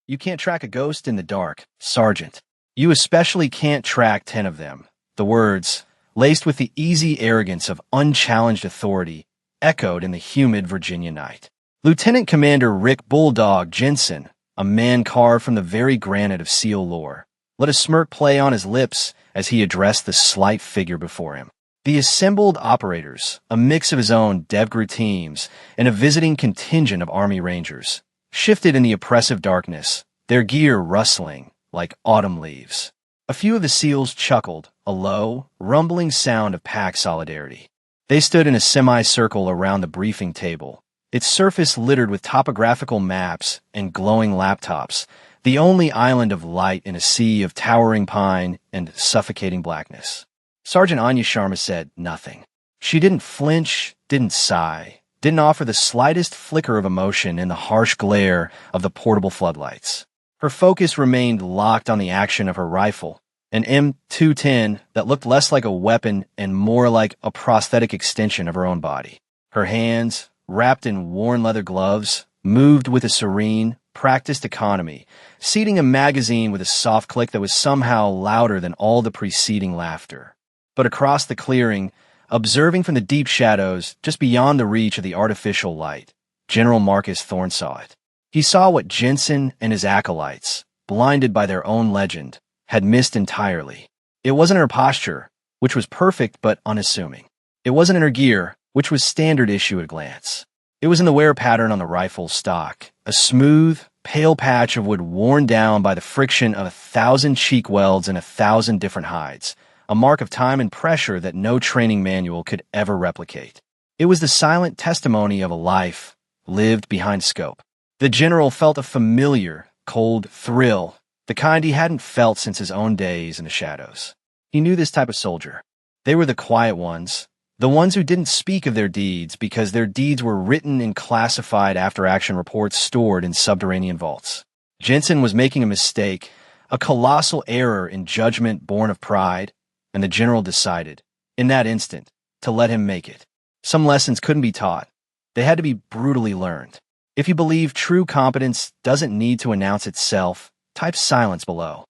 You can't track a ghost in the dark, Sergeant. You especially can't track 10 of them. The words, laced with the easy arrogance of unchallenged authority, echoed in the humid Virginia night. Lieutenant Commander Rick Bulldog Jensen, a man carved from the very granite of SEAL lore, let a smirk play on his lips as he addressed the slight figure before him. The assembled operators, a mix of his own DevGru teams and a visiting contingent of Army Rangers, shifted in the oppressive darkness, their gear rustling like autumn leaves. A few of the SEALs chuckled, a low, rumbling sound of pack solidarity. They stood in a semicircle around the briefing table, its surface littered with topographical maps and glowing laptops, the only island of light in a sea of towering pine and suffocating blackness. Sergeant Anya Sharma said nothing. She didn't flinch, didn't sigh, didn't offer the slightest flicker of emotion in the harsh glare of the portable floodlights. Her focus remained locked on the action of her rifle, an M210 that looked less like a weapon and more like a prosthetic extension of her own body. Her hands, wrapped in worn leather gloves, moved with a serene, practiced economy, seating a magazine with a soft click that was somehow louder than all the preceding laughter. But across the clearing, observing from the deep shadows, just beyond the reach of the artificial light, General Marcus Thorne saw it. He saw what Jensen and his acolytes, blinded by their own legend, had missed entirely. It wasn't her posture, which was perfect but unassuming. It wasn't in her gear, which was standard issue at a glance. It was in the wear pattern on the rifle stock, a smooth, pale patch of wood worn down by the friction of 1,000 cheek welds and 1,000 different hides, a mark of time and pressure that no training manual could ever replicate. It was the silent testimony of a life lived behind scope. The general felt a familiar, cold thrill, the kind he hadn't felt since his own days in the shadows. He knew this type of soldier. They were the quiet ones, the ones who didn't speak of their deeds because their deeds were written in classified after-action reports stored in subterranean vaults. Jensen was making a mistake, a colossal error in judgment born of pride, and the general decided, in that instant, to let him make it. Some lessons couldn't be taught. They had to be brutally learned. If you believe true competence doesn't need to announce itself, type silence below.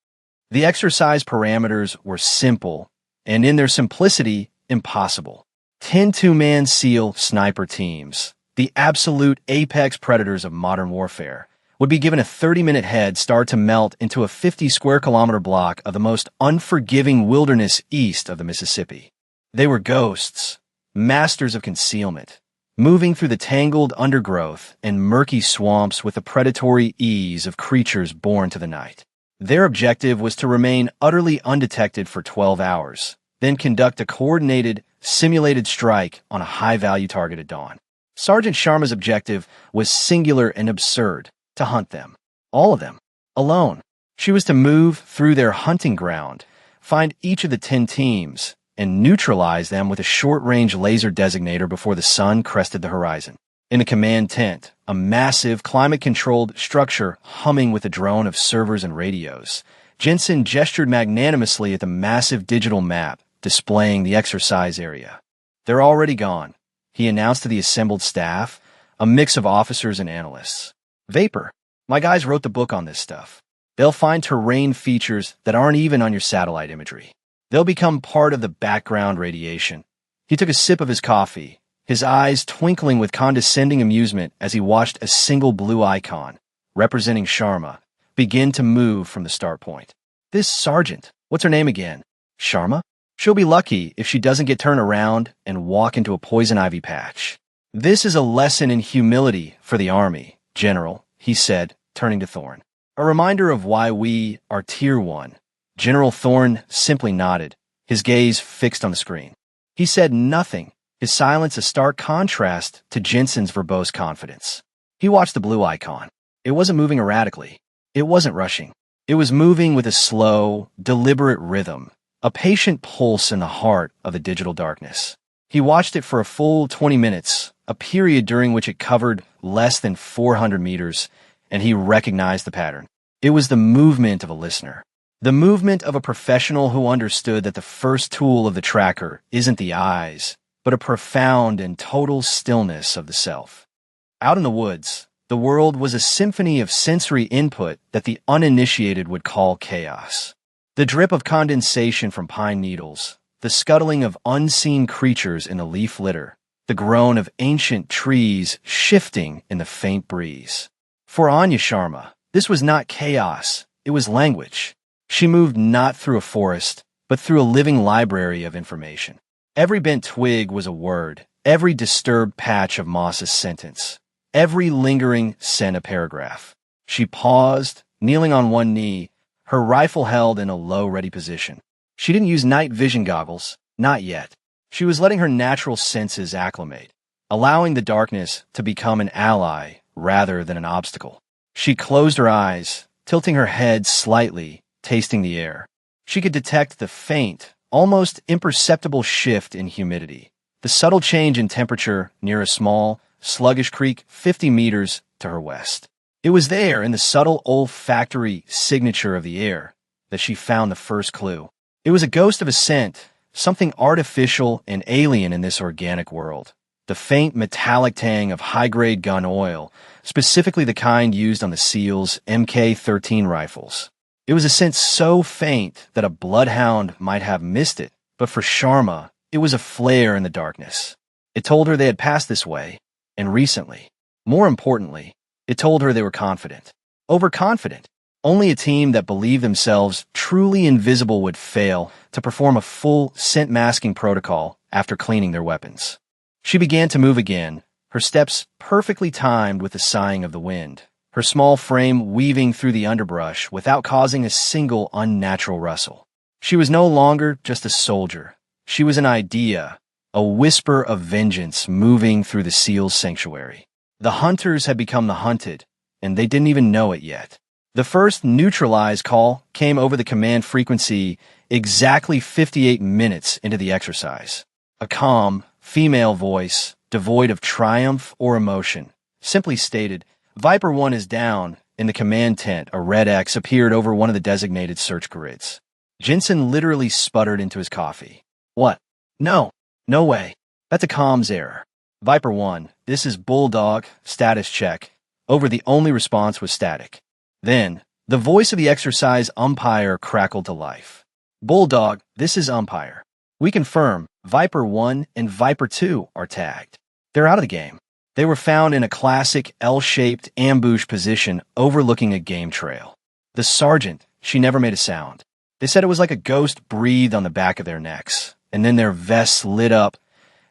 The exercise parameters were simple, and in their simplicity, impossible. 10 two-man SEAL sniper teams, the absolute apex predators of modern warfare, would be given a 30-minute head start to melt into a 50-square-kilometer block of the most unforgiving wilderness east of the Mississippi. They were ghosts, masters of concealment, moving through the tangled undergrowth and murky swamps with the predatory ease of creatures born to the night. Their objective was to remain utterly undetected for 12 hours, then conduct a coordinated, simulated strike on a high-value target at dawn. Sergeant Sharma's objective was singular and absurd: to hunt them. All of them. Alone. She was to move through their hunting ground, find each of the 10 teams, and neutralize them with a short-range laser designator before the sun crested the horizon. In a command tent, a massive, climate-controlled structure humming with a drone of servers and radios, Jensen gestured magnanimously at the massive digital map displaying the exercise area. "They're already gone," he announced to the assembled staff, a mix of officers and analysts. "Vapor. My guys wrote the book on this stuff. They'll find terrain features that aren't even on your satellite imagery. They'll become part of the background radiation." He took a sip of his coffee, his eyes twinkling with condescending amusement as he watched a single blue icon, representing Sharma, begin to move from the start point. "This sergeant, what's her name again? Sharma? She'll be lucky if she doesn't get turned around and walk into a poison ivy patch. This is a lesson in humility for the Army, General," he said, turning to Thorne. "A reminder of why we are Tier 1. General Thorne simply nodded, his gaze fixed on the screen. He said nothing, his silence a stark contrast to Jensen's verbose confidence. He watched the blue icon. It wasn't moving erratically. It wasn't rushing. It was moving with a slow, deliberate rhythm, a patient pulse in the heart of the digital darkness. He watched it for a full 20 minutes, a period during which it covered less than 400 meters, and he recognized the pattern. It was the movement of a listener. The movement of a professional who understood that the first tool of the tracker isn't the eyes, but a profound and total stillness of the self. Out in the woods, The world was a symphony of sensory input that the uninitiated would call chaos. The drip of condensation from pine needles, the scuttling of unseen creatures in the leaf litter, the groan of ancient trees shifting in the faint breeze. For Anya Sharma, this was not chaos, it was language. She moved not through a forest, but through a living library of information. Every bent twig was a word, every disturbed patch of moss a sentence, every lingering scent a paragraph. She paused, kneeling on one knee, her rifle held in a low, ready position. She didn't use night vision goggles, not yet. She was letting her natural senses acclimate, allowing the darkness to become an ally rather than an obstacle. She closed her eyes, tilting her head slightly, tasting the air. She could detect the faint, almost imperceptible shift in humidity, the subtle change in temperature near a small, sluggish creek 50 meters to her west. It was there, in the subtle olfactory signature of the air, that she found the first clue. It was a ghost of a scent, something artificial and alien in this organic world. The faint metallic tang of high-grade gun oil, specifically the kind used on the SEAL's Mk-13 rifles. It was a scent so faint that a bloodhound might have missed it, but for Sharma, it was a flare in the darkness. It told her they had passed this way, and recently. More importantly, it told her they were confident. Overconfident. Only a team that believed themselves truly invisible would fail to perform a full scent masking protocol after cleaning their weapons. She began to move again, her steps perfectly timed with the sighing of the wind, her small frame weaving through the underbrush without causing a single unnatural rustle. She was no longer just a soldier. She was an idea, a whisper of vengeance moving through the SEAL's sanctuary. The hunters had become the hunted, and they didn't even know it yet. The first neutralized call came over the command frequency exactly 58 minutes into the exercise. A calm, female voice, devoid of triumph or emotion, simply stated, "Viper 1 is down." In the command tent, a red X appeared over one of the designated search grids. Jensen literally sputtered into his coffee. "What? No. No way. That's a comms error. Viper 1, this is Bulldog, status check." Over the only response was static. Then, the voice of the exercise umpire crackled to life. "Bulldog, this is umpire. We confirm Viper 1 and Viper 2 are tagged. They're out of the game." They were found in a classic L-shaped ambush position overlooking a game trail. The sergeant, she never made a sound. They said it was like a ghost breathed on the back of their necks, and then their vests lit up.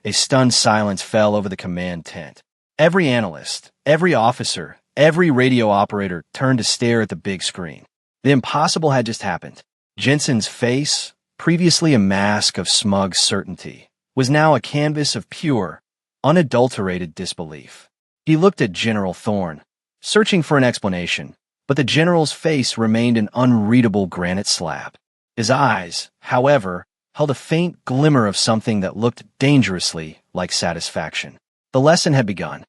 A stunned silence fell over the command tent. Every analyst, every officer, every radio operator turned to stare at the big screen. The impossible had just happened. Jensen's face, previously a mask of smug certainty, was now a canvas of pure, unadulterated disbelief. He looked at General Thorne, searching for an explanation, but the general's face remained an unreadable granite slab. His eyes, however, held a faint glimmer of something that looked dangerously like satisfaction. The lesson had begun.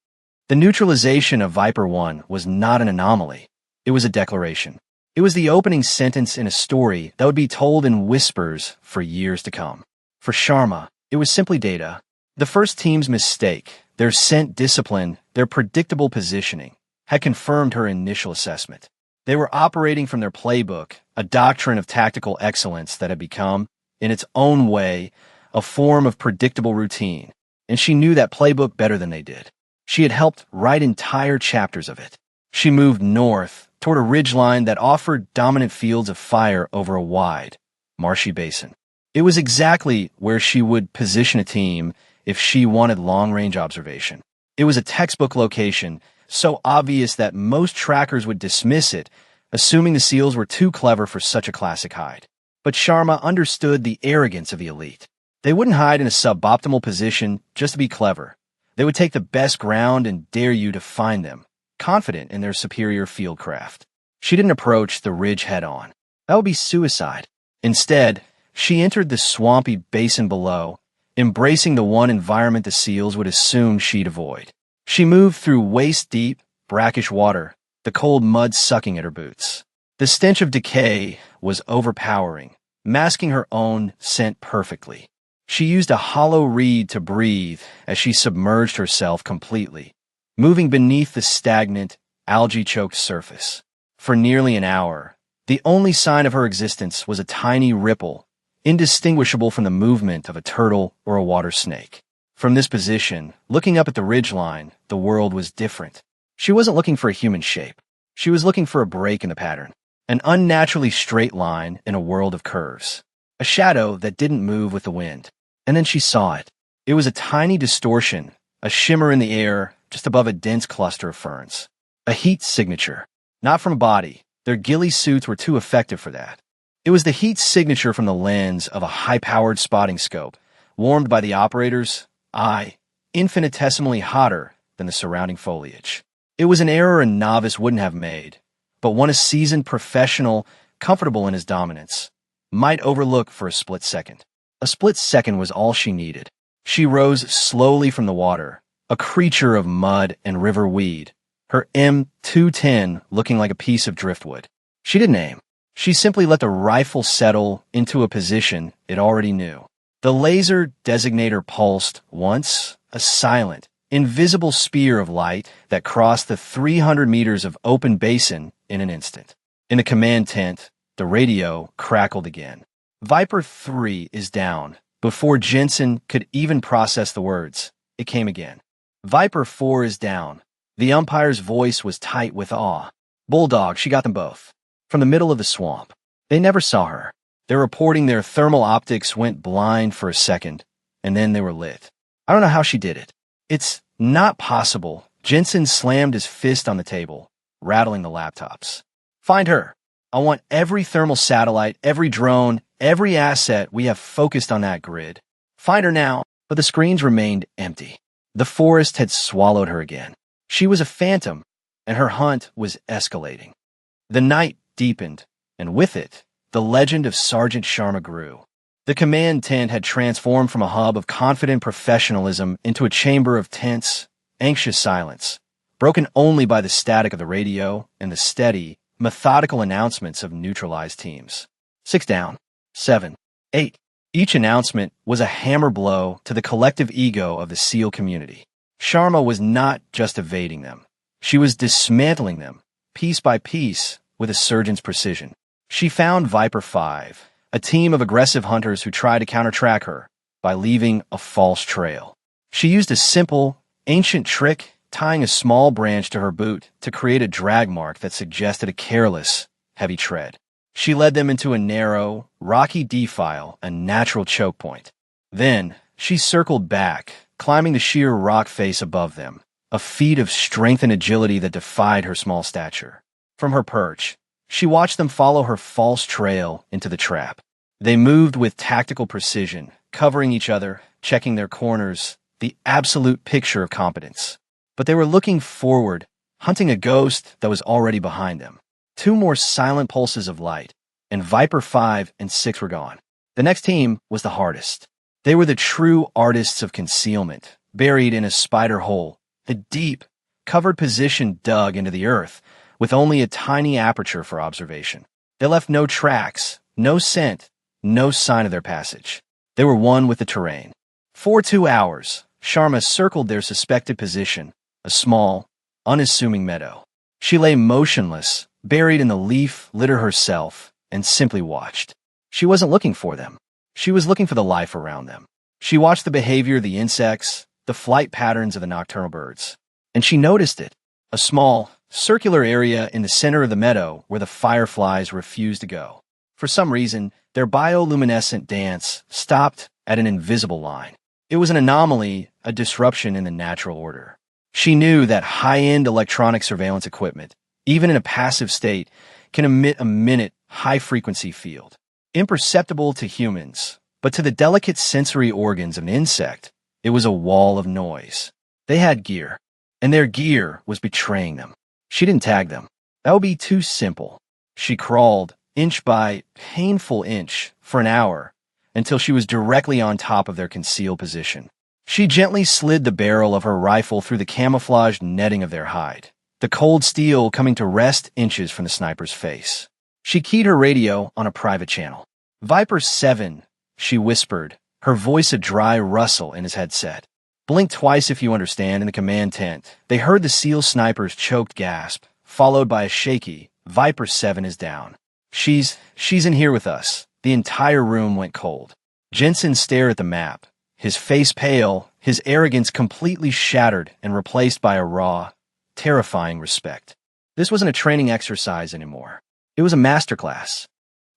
The neutralization of Viper 1 was not an anomaly. It was a declaration. It was the opening sentence in a story that would be told in whispers for years to come. For Sharma, it was simply data. The first team's mistake, their scent discipline, their predictable positioning, had confirmed her initial assessment. They were operating from their playbook, a doctrine of tactical excellence that had become, in its own way, a form of predictable routine, and she knew that playbook better than they did. She had helped write entire chapters of it. She moved north toward a ridgeline that offered dominant fields of fire over a wide, marshy basin. It was exactly where she would position a team if she wanted long-range observation. It was a textbook location, so obvious that most trackers would dismiss it, assuming the SEALs were too clever for such a classic hide. But Sharma understood the arrogance of the elite. They wouldn't hide in a suboptimal position just to be clever. They would take the best ground and dare you to find them, confident in their superior field craft. She didn't approach the ridge head-on. That would be suicide. Instead, she entered the swampy basin below, embracing the one environment the SEALs would assume she'd avoid. She moved through waist-deep, brackish water, the cold mud sucking at her boots. The stench of decay was overpowering, masking her own scent perfectly. She used a hollow reed to breathe as she submerged herself completely, moving beneath the stagnant, algae-choked surface. For nearly an hour, the only sign of her existence was a tiny ripple, indistinguishable from the movement of a turtle or a water snake. From this position, looking up at the ridgeline, the world was different. She wasn't looking for a human shape. She was looking for a break in the pattern, an unnaturally straight line in a world of curves, a shadow that didn't move with the wind. And then she saw it. It was a tiny distortion, a shimmer in the air just above a dense cluster of ferns. A heat signature, not from a body. Their ghillie suits were too effective for that. It was the heat signature from the lens of a high-powered spotting scope, warmed by the operator's eye, infinitesimally hotter than the surrounding foliage. It was an error a novice wouldn't have made, but one a seasoned professional, comfortable in his dominance, might overlook for a split second. A split second was all she needed. She rose slowly from the water, a creature of mud and river weed, her M210 looking like a piece of driftwood. She didn't aim. She simply let the rifle settle into a position it already knew. The laser designator pulsed once, a silent, invisible spear of light that crossed the 300 meters of open basin in an instant. In the command tent, the radio crackled again. Viper 3 is down. Before Jensen could even process the words, it came again. Viper 4 is down. The umpire's voice was tight with awe. Bulldog, she got them both. From the middle of the swamp. They never saw her. Their reporting, their thermal optics went blind for a second, and then they were lit. I don't know how she did it. It's not possible. Jensen slammed his fist on the table, rattling the laptops. Find her. I want every thermal satellite, every drone, every asset we have focused on that grid. Find her now. But the screens remained empty. The forest had swallowed her again. She was a phantom, and her hunt was escalating. The night deepened, and with it, the legend of Sergeant Sharma grew. The command tent had transformed from a hub of confident professionalism into a chamber of tense, anxious silence, broken only by the static of the radio and the steady, methodical announcements of neutralized teams. 6 down, 7, 8. Each announcement was a hammer blow to the collective ego of the SEAL community. Sharma was not just evading them. She was dismantling them, piece by piece, with a surgeon's precision. She found Viper 5, a team of aggressive hunters who tried to counter-track her by leaving a false trail. She used a simple, ancient trick, tying a small branch to her boot to create a drag mark that suggested a careless, heavy tread. She led them into a narrow, rocky defile, a natural choke point. Then, she circled back, climbing the sheer rock face above them, a feat of strength and agility that defied her small stature. From her perch, she watched them follow her false trail into the trap. They moved with tactical precision, covering each other, checking their corners, the absolute picture of competence. But they were looking forward, hunting a ghost that was already behind them. 2 more silent pulses of light, and Viper 5 and 6 were gone. The next team was the hardest. They were the true artists of concealment, buried in a spider hole, a deep, covered position dug into the earth, with only a tiny aperture for observation. They left no tracks, no scent, no sign of their passage. They were one with the terrain. For 2 hours, Sharma circled their suspected position, a small, unassuming meadow. She lay motionless, buried in the leaf litter herself, and simply watched. She wasn't looking for them. She was looking for the life around them. She watched the behavior of the insects, the flight patterns of the nocturnal birds. And she noticed it, a small, circular area in the center of the meadow where the fireflies refused to go. For some reason, their bioluminescent dance stopped at an invisible line. It was an anomaly, a disruption in the natural order. She knew that high-end electronic surveillance equipment, even in a passive state, can emit a minute high-frequency field, imperceptible to humans, but to the delicate sensory organs of an insect, it was a wall of noise. They had gear, and their gear was betraying them. She didn't tag them. That would be too simple. She crawled, inch by painful inch, for an hour, until she was directly on top of their concealed position. She gently slid the barrel of her rifle through the camouflaged netting of their hide, the cold steel coming to rest inches from the sniper's face. She keyed her radio on a private channel. Viper 7, she whispered, her voice a dry rustle in his headset. Blink twice if you understand. In the command tent, they heard the SEAL sniper's choked gasp, followed by a shaky, Viper 7 is down. She's in here with us. The entire room went cold. Jensen stared at the map, his face pale, his arrogance completely shattered and replaced by a raw, terrifying respect. This wasn't a training exercise anymore. It was a masterclass.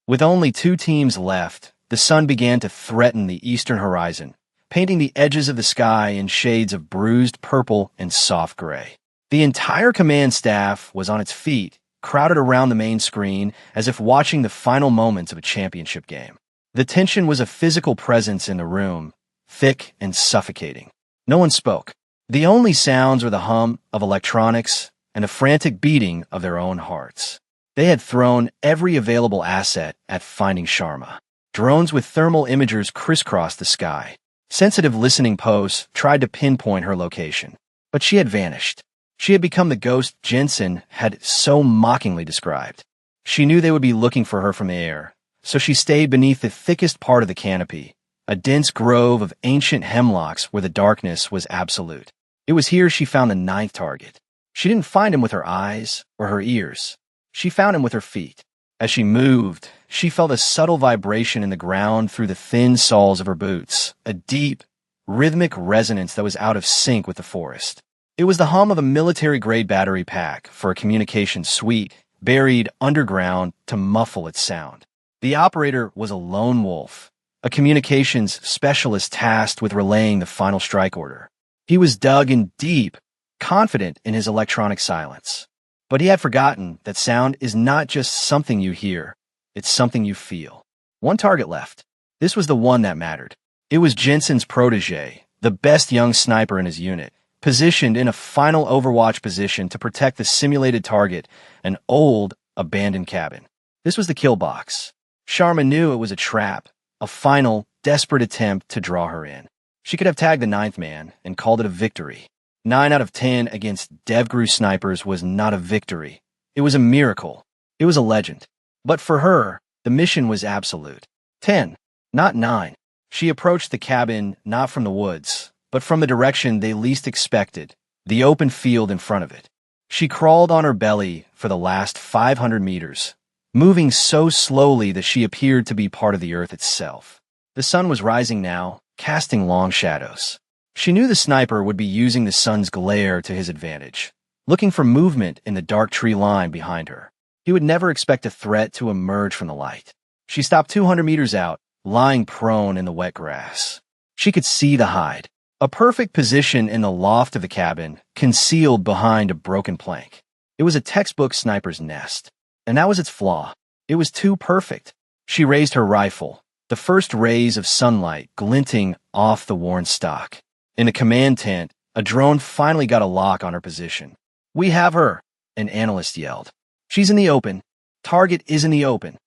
With only 2 teams left, the sun began to threaten the eastern horizon, painting the edges of the sky in shades of bruised purple and soft gray. The entire command staff was on its feet, crowded around the main screen as if watching the final moments of a championship game. The tension was a physical presence in the room, thick and suffocating. No one spoke. The only sounds were the hum of electronics and the frantic beating of their own hearts. They had thrown every available asset at finding Sharma. Drones with thermal imagers crisscrossed the sky. Sensitive listening posts tried to pinpoint her location, but she had vanished. She had become the ghost Jensen had so mockingly described. She knew they would be looking for her from the air, so she stayed beneath the thickest part of the canopy, a dense grove of ancient hemlocks where the darkness was absolute. It was here she found the 9th target. She didn't find him with her eyes or her ears. She found him with her feet. As she moved, she felt a subtle vibration in the ground through the thin soles of her boots, a deep, rhythmic resonance that was out of sync with the forest. It was the hum of a military-grade battery pack for a communications suite buried underground to muffle its sound. The operator was a lone wolf, a communications specialist tasked with relaying the final strike order. He was dug in deep, confident in his electronic silence. But he had forgotten that sound is not just something you hear, it's something you feel. 1 target left. This was the one that mattered. It was Jensen's protege, the best young sniper in his unit, positioned in a final overwatch position to protect the simulated target, an old, abandoned cabin. This was the kill box. Sharma knew it was a trap, a final, desperate attempt to draw her in. She could have tagged the 9th man and called it a victory. 9 out of 10 against DevGru snipers was not a victory. It was a miracle. It was a legend. But for her, the mission was absolute. 10, not 9. She approached the cabin not from the woods, but from the direction they least expected, the open field in front of it. She crawled on her belly for the last 500 meters, moving so slowly that she appeared to be part of the earth itself. The sun was rising now, casting long shadows. She knew the sniper would be using the sun's glare to his advantage, looking for movement in the dark tree line behind her. He would never expect a threat to emerge from the light. She stopped 200 meters out, lying prone in the wet grass. She could see the hide, a perfect position in the loft of the cabin, concealed behind a broken plank. It was a textbook sniper's nest, and that was its flaw. It was too perfect. She raised her rifle, the first rays of sunlight glinting off the worn stock. In the command tent, a drone finally got a lock on her position. "We have her," an analyst yelled. "She's in the open. Target is in the open."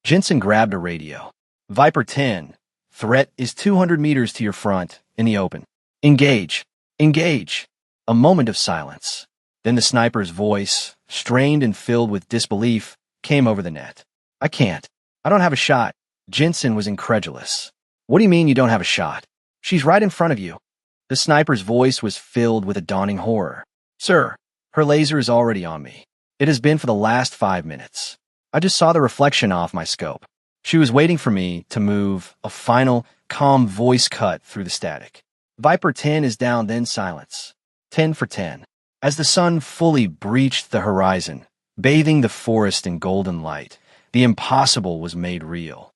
Jensen grabbed a radio. "Viper 10. Threat is 200 meters to your front, in the open. Engage. Engage." A moment of silence. Then the sniper's voice, strained and filled with disbelief, came over the net. "I can't. I don't have a shot." Jensen was incredulous. "What do you mean you don't have a shot? She's right in front of you." The sniper's voice was filled with a dawning horror. "Sir, her laser is already on me. It has been for the last 5 minutes. I just saw the reflection off my scope. She was waiting for me to move." A final, calm voice cut through the static. "Viper 10 is down," then silence. 10 for 10. As the sun fully breached the horizon, bathing the forest in golden light, the impossible was made real.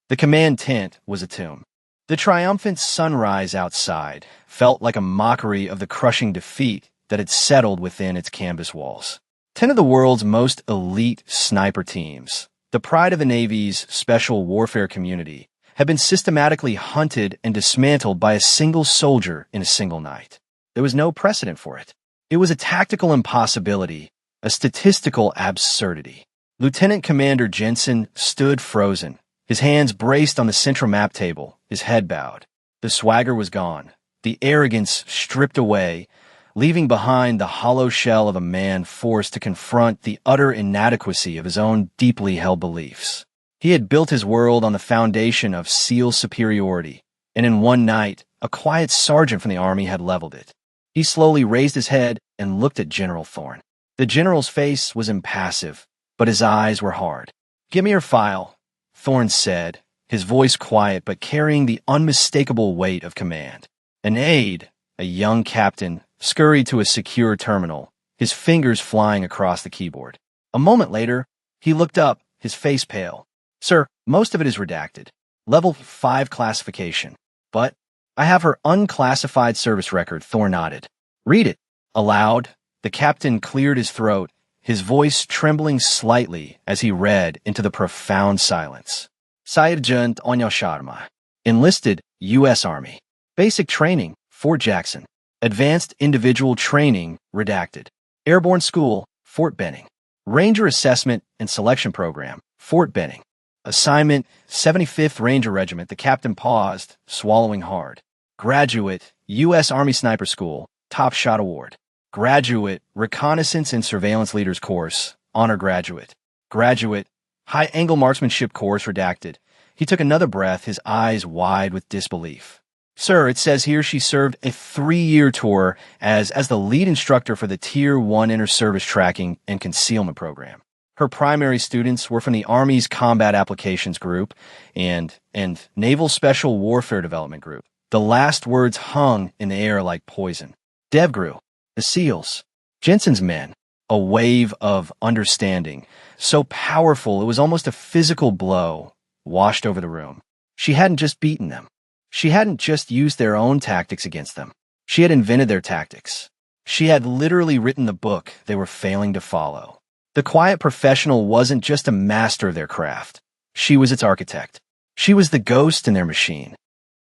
The command tent was a tomb. The triumphant sunrise outside felt like a mockery of the crushing defeat that had settled within its canvas walls. 10 of the world's most elite sniper teams, the pride of the Navy's special warfare community, had been systematically hunted and dismantled by a single soldier in a single night. There was no precedent for it. It was a tactical impossibility, a statistical absurdity. Lieutenant Commander Jensen stood frozen, his hands braced on the central map table, his head bowed. The swagger was gone, the arrogance stripped away, leaving behind the hollow shell of a man forced to confront the utter inadequacy of his own deeply held beliefs. He had built his world on the foundation of SEAL superiority, and in one night, A quiet sergeant from the army had leveled it. He slowly raised his head and looked at General Thorne. The general's face was impassive, but his eyes were hard. "Give me your file," Thorne said, his voice quiet but carrying the unmistakable weight of command. An aide, a young captain, scurried to a secure terminal, his fingers flying across the keyboard. A moment later, he looked up, his face pale. "Sir, most of it is redacted. Level 5 classification. But I have her unclassified service record," Thorne nodded. "Read it." Aloud, the captain cleared his throat, his voice trembling slightly as he read into the profound silence. "Sergeant Anya Sharma. Enlisted U.S. Army. Basic training, Fort Jackson. Advanced individual training, redacted. Airborne School, Fort Benning. Ranger Assessment and Selection Program, Fort Benning. Assignment, 75th Ranger Regiment." The captain paused, swallowing hard. "Graduate, U.S. Army Sniper School, Top Shot Award. Graduate, Reconnaissance and Surveillance Leaders Course, Honor Graduate. Graduate, High Angle Marksmanship Course, redacted." He took another breath, his eyes wide with disbelief. "Sir, it says here she served a 3-year tour as the lead instructor for the Tier 1 Inter-Service Tracking and Concealment Program. Her primary students were from the Army's Combat Applications Group and Naval Special Warfare Development Group." The last words hung in the air like poison. "DevGru, the SEALs, Jensen's men." A wave of understanding, so powerful it was almost a physical blow, washed over the room. She hadn't just beaten them. She hadn't just used their own tactics against them. She had invented their tactics. She had literally written the book they were failing to follow. The quiet professional wasn't just a master of their craft. She was its architect. She was the ghost in their machine.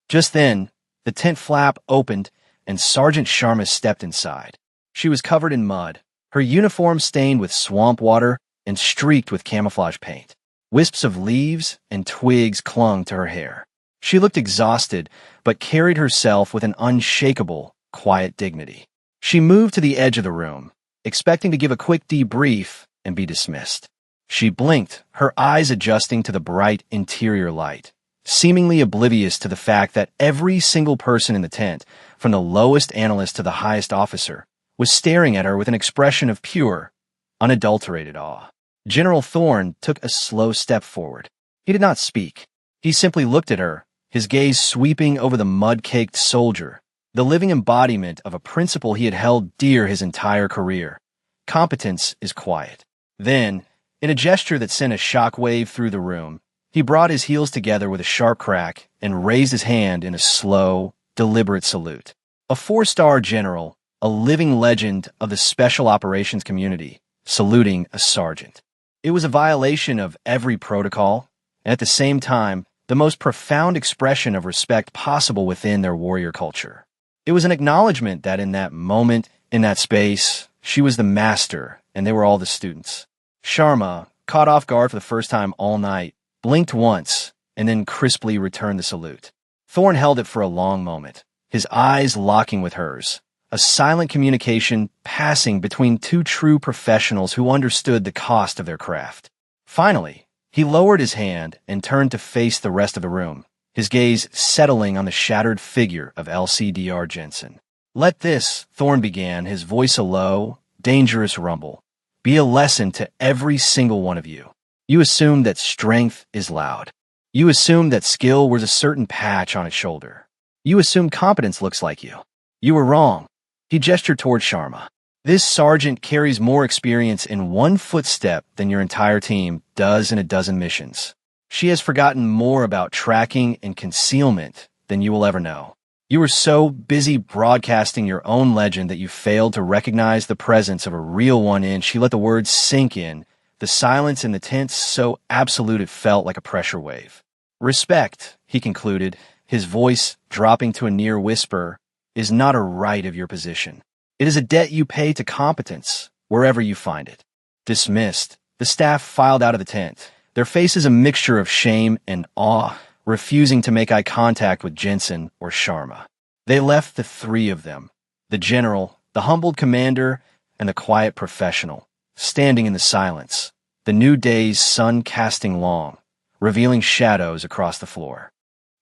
Just then, the tent flap opened and Sergeant Sharma stepped inside. She was covered in mud, her uniform stained with swamp water and streaked with camouflage paint. Wisps of leaves and twigs clung to her hair. She looked exhausted, but carried herself with an unshakable, quiet dignity. She moved to the edge of the room, expecting to give a quick debrief and be dismissed. She blinked, her eyes adjusting to the bright interior light, seemingly oblivious to the fact that every single person in the tent, from the lowest analyst to the highest officer, was staring at her with an expression of pure, unadulterated awe. General Thorne took a slow step forward. He did not speak. He simply looked at her, his gaze sweeping over the mud-caked soldier, the living embodiment of a principle he had held dear his entire career. Competence is quiet. Then, in a gesture that sent a shockwave through the room, he brought his heels together with a sharp crack and raised his hand in a slow, deliberate salute. A 4-star general, a living legend of the special operations community, saluting a sergeant. It was a violation of every protocol, and at the same time, the most profound expression of respect possible within their warrior culture. It was an acknowledgement that in that moment, in that space, she was the master, and they were all the students. Sharma, caught off guard for the first time all night, blinked once, and then crisply returned the salute. Thorne held it for a long moment, his eyes locking with hers, a silent communication passing between two true professionals who understood the cost of their craft. Finally, he lowered his hand and turned to face the rest of the room, his gaze settling on the shattered figure of LCDR Jensen. "Let this," Thorne began, his voice a low, dangerous rumble, "be a lesson to every single one of you. You assume that strength is loud. You assume that skill wears a certain patch on its shoulder. You assume competence looks like you. You were wrong." He gestured toward Sharma. "This sergeant carries more experience in one footstep than your entire team does in a dozen missions. She has forgotten more about tracking and concealment than you will ever know. You were so busy broadcasting your own legend that you failed to recognize the presence of a real one in." She let the words sink in, the silence in the tent so absolute it felt like a pressure wave. "Respect," he concluded, his voice dropping to a near whisper, "is not a right of your position. It is a debt you pay to competence, wherever you find it." Dismissed, the staff filed out of the tent, their faces a mixture of shame and awe, refusing to make eye contact with Jensen or Sharma. They left the three of them, the general, the humbled commander, and the quiet professional, standing in the silence, the new day's sun casting long, revealing shadows across the floor.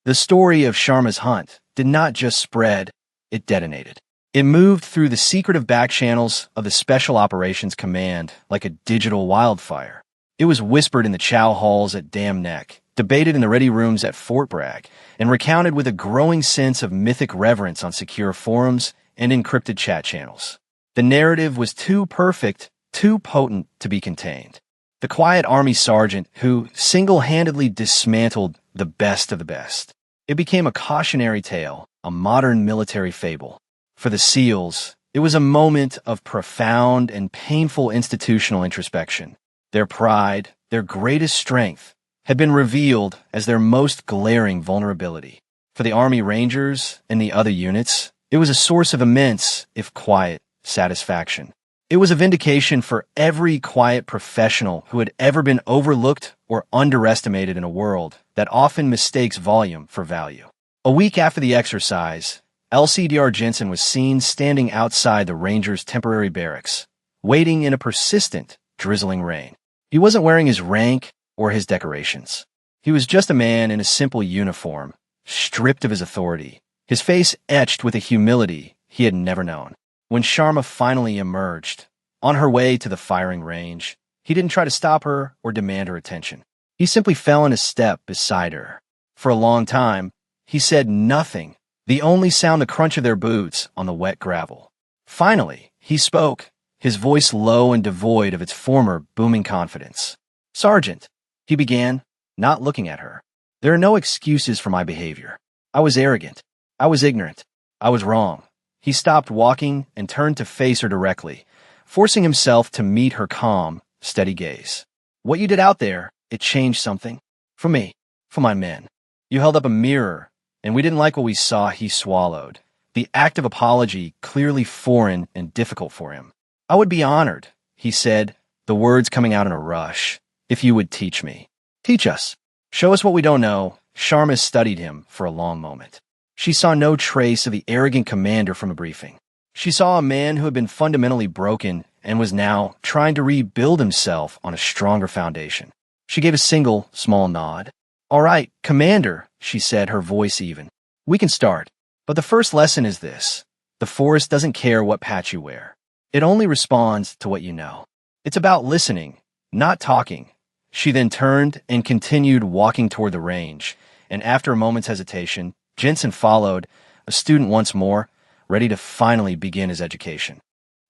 The story of Sharma's hunt, did not just spread, it detonated. It moved through the secretive back channels of the Special Operations Command like a digital wildfire. It was whispered in the chow halls at Dam Neck, debated in the ready rooms at Fort Bragg, and recounted with a growing sense of mythic reverence on secure forums and encrypted chat channels. The narrative was too perfect, too potent to be contained. The quiet army sergeant who single-handedly dismantled the best of the best. It became a cautionary tale, a modern military fable. For the SEALs, it was a moment of profound and painful institutional introspection. Their pride, their greatest strength, had been revealed as their most glaring vulnerability. For the Army Rangers and the other units, it was a source of immense, if quiet, satisfaction. It was a vindication for every quiet professional who had ever been overlooked or underestimated in a world that often mistakes volume for value. A week after the exercise, LCDR Jensen was seen standing outside the Rangers' temporary barracks, waiting in a persistent, drizzling rain. He wasn't wearing his rank or his decorations. He was just a man in a simple uniform, stripped of his authority, his face etched with a humility he had never known. When Sharma finally emerged, on her way to the firing range, he didn't try to stop her or demand her attention. He simply fell in a step beside her. For a long time, he said nothing, the only sound the crunch of their boots on the wet gravel. Finally, he spoke, his voice low and devoid of its former booming confidence. "Sergeant," he began, not looking at her. "There are no excuses for my behavior. I was arrogant. I was ignorant. I was wrong." He stopped walking and turned to face her directly, forcing himself to meet her calm, steady gaze. "What you did out there, it changed something. For me, for my men. You held up a mirror, and we didn't like what we saw." He swallowed, the act of apology clearly foreign and difficult for him. "I would be honored," he said, the words coming out in a rush, "if you would teach me. Teach us. Show us what we don't know." Sharma studied him for a long moment. She saw no trace of the arrogant commander from a briefing. She saw a man who had been fundamentally broken and was now trying to rebuild himself on a stronger foundation. She gave a single, small nod. "All right, Commander," she said, her voice even. "We can start. But the first lesson is this. The forest doesn't care what patch you wear. It only responds to what you know. It's about listening, not talking." She then turned and continued walking toward the range, and after a moment's hesitation, Jensen followed, a student once more, ready to finally begin his education.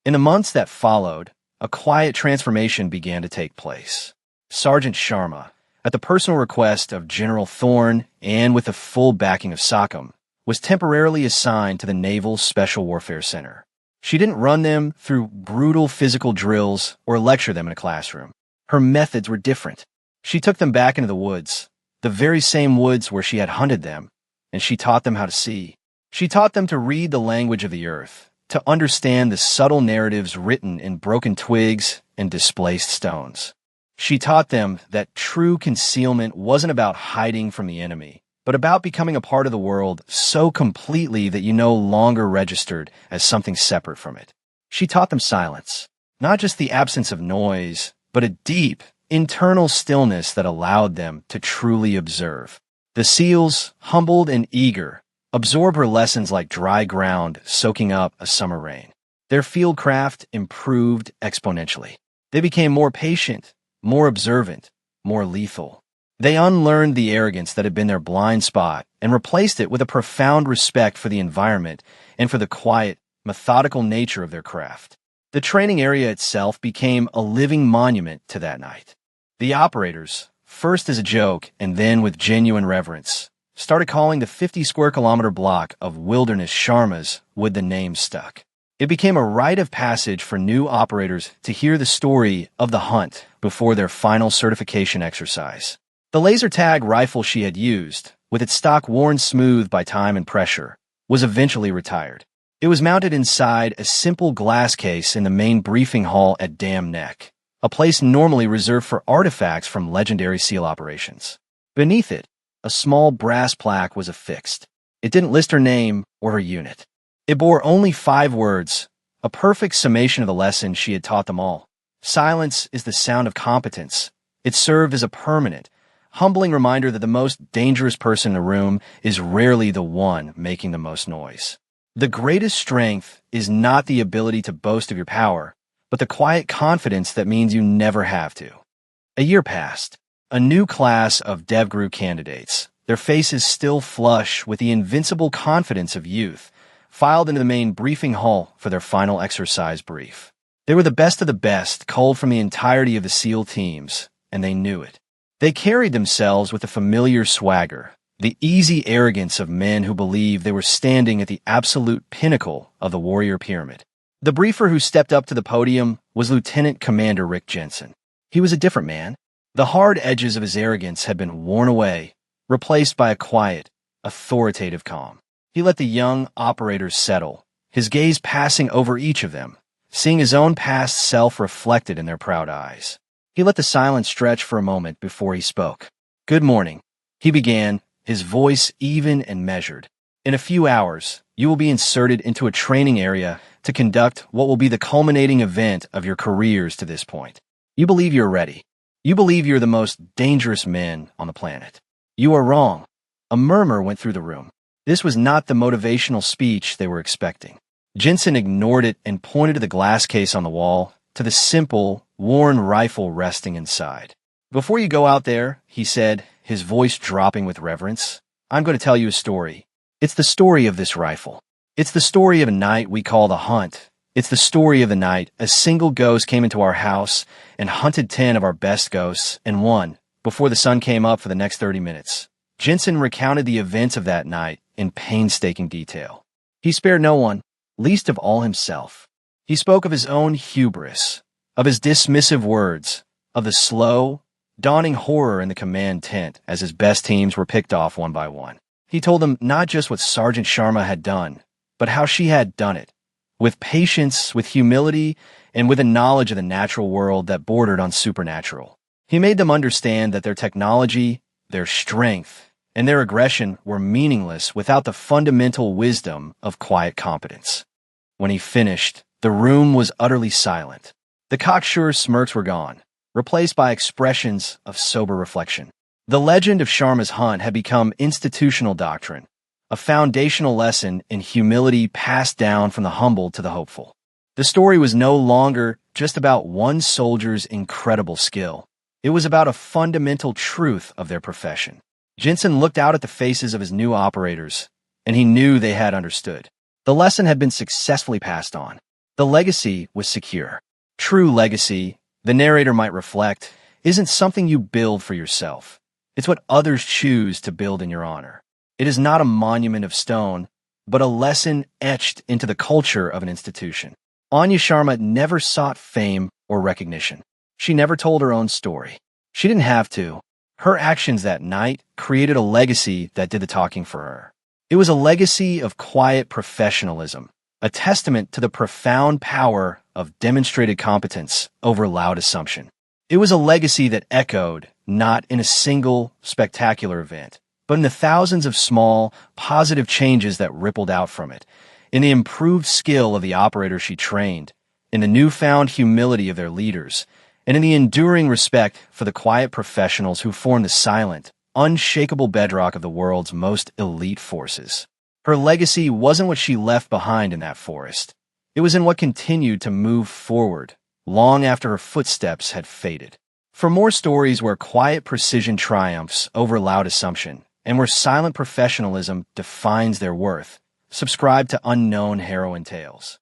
In the months that followed, a quiet transformation began to take place. Sergeant Sharma, at the personal request of General Thorne and with the full backing of SOCOM, was temporarily assigned to the Naval Special Warfare Center. She didn't run them through brutal physical drills or lecture them in a classroom. Her methods were different. She took them back into the woods, the very same woods where she had hunted them, and she taught them how to see. She taught them to read the language of the earth, to understand the subtle narratives written in broken twigs and displaced stones. She taught them that true concealment wasn't about hiding from the enemy, but about becoming a part of the world so completely that you no longer registered as something separate from it. She taught them silence, not just the absence of noise, but a deep, internal stillness that allowed them to truly observe. The SEALs, humbled and eager, absorbed her lessons like dry ground soaking up a summer rain. Their fieldcraft improved exponentially. They became more patient, more observant, more lethal. They unlearned the arrogance that had been their blind spot and replaced it with a profound respect for the environment and for the quiet, methodical nature of their craft. The training area itself became a living monument to that night. The operators, first as a joke and then with genuine reverence, started calling the 50-square-kilometer block of wilderness Sharmas with the name stuck. It became a rite of passage for new operators to hear the story of the hunt before their final certification exercise. The laser tag rifle she had used, with its stock worn smooth by time and pressure, was eventually retired. It was mounted inside a simple glass case in the main briefing hall at Dam Neck, a place normally reserved for artifacts from legendary SEAL operations. Beneath it, a small brass plaque was affixed. It didn't list her name or her unit. It bore only 5 words, a perfect summation of the lesson she had taught them all. Silence is the sound of competence. It served as a permanent, humbling reminder that the most dangerous person in a room is rarely the one making the most noise. The greatest strength is not the ability to boast of your power, but the quiet confidence that means you never have to. A year passed. A new class of DevGru candidates, their faces still flush with the invincible confidence of youth, filed into the main briefing hall for their final exercise brief. They were the best of the best, culled from the entirety of the SEAL teams, and they knew it. They carried themselves with a familiar swagger, the easy arrogance of men who believed they were standing at the absolute pinnacle of the warrior pyramid. The briefer who stepped up to the podium was Lieutenant Commander Rick Jensen. He was a different man. The hard edges of his arrogance had been worn away, replaced by a quiet, authoritative calm. He let the young operators settle, his gaze passing over each of them, seeing his own past self reflected in their proud eyes. He let the silence stretch for a moment before he spoke. "Good morning," he began, his voice even and measured. "In a few hours, you will be inserted into a training area to conduct what will be the culminating event of your careers to this point. You believe you're ready. You believe you're the most dangerous men on the planet. You are wrong." A murmur went through the room. This was not the motivational speech they were expecting. Jensen ignored it and pointed to the glass case on the wall, to the simple, worn rifle resting inside. "Before you go out there," he said, his voice dropping with reverence, "I'm going to tell you a story. It's the story of this rifle. It's the story of a night we call the hunt. It's the story of the night a single ghost came into our house and hunted 10 of our best ghosts and won before the sun came up for the next 30 minutes. Jensen recounted the events of that night in painstaking detail. He spared no one, least of all himself. He spoke of his own hubris, of his dismissive words, of the slow, dawning horror in the command tent as his best teams were picked off one by one. He told them not just what Sergeant Sharma had done, but how she had done it, with patience, with humility, and with a knowledge of the natural world that bordered on supernatural. He made them understand that their technology, their strength, and their aggression were meaningless without the fundamental wisdom of quiet competence. When he finished, the room was utterly silent. The cocksure smirks were gone, replaced by expressions of sober reflection. The legend of Sharma's hunt had become institutional doctrine, a foundational lesson in humility passed down from the humble to the hopeful. The story was no longer just about one soldier's incredible skill. It was about a fundamental truth of their profession. Jensen looked out at the faces of his new operators, and he knew they had understood. The lesson had been successfully passed on. The legacy was secure. True legacy, the narrator might reflect, isn't something you build for yourself. It's what others choose to build in your honor. It is not a monument of stone, but a lesson etched into the culture of an institution. Anya Sharma never sought fame or recognition. She never told her own story. She didn't have to. Her actions that night created a legacy that did the talking for her. It was a legacy of quiet professionalism, a testament to the profound power of demonstrated competence over loud assumption. It was a legacy that echoed, not in a single spectacular event, but in the thousands of small, positive changes that rippled out from it, in the improved skill of the operators she trained, in the newfound humility of their leaders, and in the enduring respect for the quiet professionals who form the silent, unshakable bedrock of the world's most elite forces. Her legacy wasn't what she left behind in that forest. It was in what continued to move forward, long after her footsteps had faded. For more stories where quiet precision triumphs over loud assumption, and where silent professionalism defines their worth, subscribe to Unknown Heroine Tales.